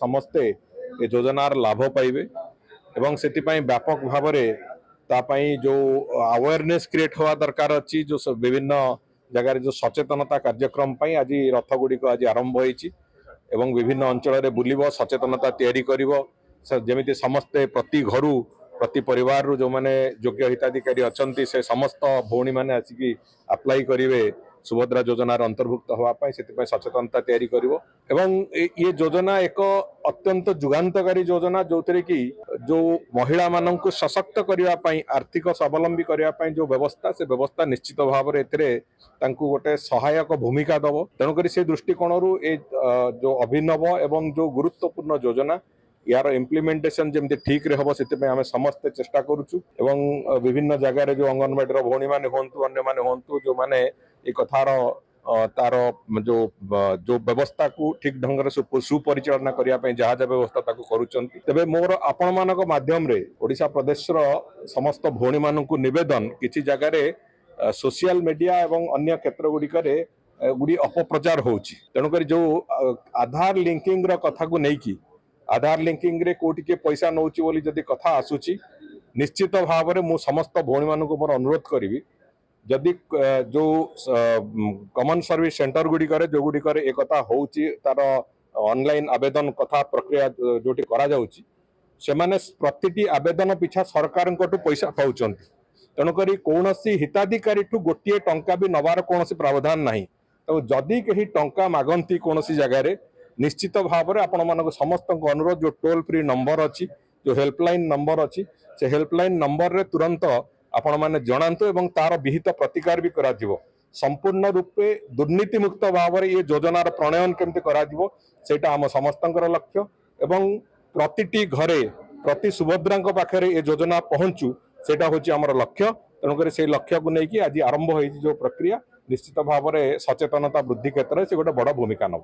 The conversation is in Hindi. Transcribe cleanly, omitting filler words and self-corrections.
समस्ते ये योजनार लाभ पाइबे एवं से व्यापक भाव में जो अवेयरनेस क्रिएट हवा दरकार अच्छी जो विभिन्न जगार जो सचेतनता कार्यक्रम आज रथ गुड़िक आज आरंभ होती एवं विभिन्न अंचल बुलब सचेतनता जमी समस्ते प्रति घर प्रति परिवार जो माने योग्य हिताधिकारी अच्छा से समस्त भौणी मैंने आसिक अप्लाई करेंगे सुभद्रा योजनार अंतर्भुक्त होगापी से सचेतनता तैयारी करिवो एवं ये योजना एक अत्यंत जुगान्तकारी योजना जो थे कि जो महिला मानक सशक्त करने आर्थिक स्वावलंबी करने जो व्यवस्था से व्यवस्था निश्चित भाव में गोटे सहायक भूमिका दब तेणुक से दृष्टिकोण जो अभिनव एवं जो गुरुत्वपूर्ण योजना यार इम्प्लीमेंटेशन जमी ठीक रे हम से आम समस्ते चेष्टा करुचु एवं विभिन्न जगार जो अंगनवाड़ी भौणी मैंने हूँ अन्य मैंने हूँ जो मैंने ये कथार तार जो जो व्यवस्था को ठीक ढंग से सुपरिचालना करने जहाँ जहाँ व्यवस्था तेरे मोर आपण मान मध्यम ओडिशा प्रदेश समस्त भौणी मान नवेदन किसी जगह सोशल मीडिया एवं अन्य क्षेत्र गुड़ी अपप्रचार होची तेणुक जो आधार लिंकिंग कथा को लेकिन आधार लिंकिंग रे कोटी के पैसा नौची बोली जदि कथा आसुची निश्चित भाव में मु समस्त भौणी मान मोर अनुरोध करी जदि जो कॉमन सर्विस सेंटर गुड़िकर जो गुड़िकर एक कथा होची तार ऑनलाइन आवेदन कथा प्रक्रिया जोटी करा जाउची से माने प्रतिटी आवेदन पिछा सरकार को पैसा पाउचंती तेणुक कौन हिताधिकारी ठू गोटे टंका भी नवार कौन प्रावधान नहीं तो जदि कहीं टंका मागंती कौन जगार निश्चित भाव में आपण मान समस्त अनुरोध जो टोल फ्री नंबर अच्छी जो हेल्पलाइन नंबर अच्छी से हेल्पलाइन नंबर रे तुरंत आपण मैंने जनातु एवं तार विहित प्रतिकार भी करा संपूर्ण रूपे दुर्नीति मुक्त भाव में ये योजनार प्रणयन केमती करा आम समस्त लक्ष्य एवं प्रतिटी घरे प्रति सुभद्रा पाखे ये योजना पहुंचू सेटा हूँ आमर लक्ष्य तेणुक से लक्ष्य को लेकिन आज आरंभ हो जो प्रक्रिया निश्चित भाव में सचेतनता वृद्धि क्षेत्र में से गोटे बड़ भूमिका नब।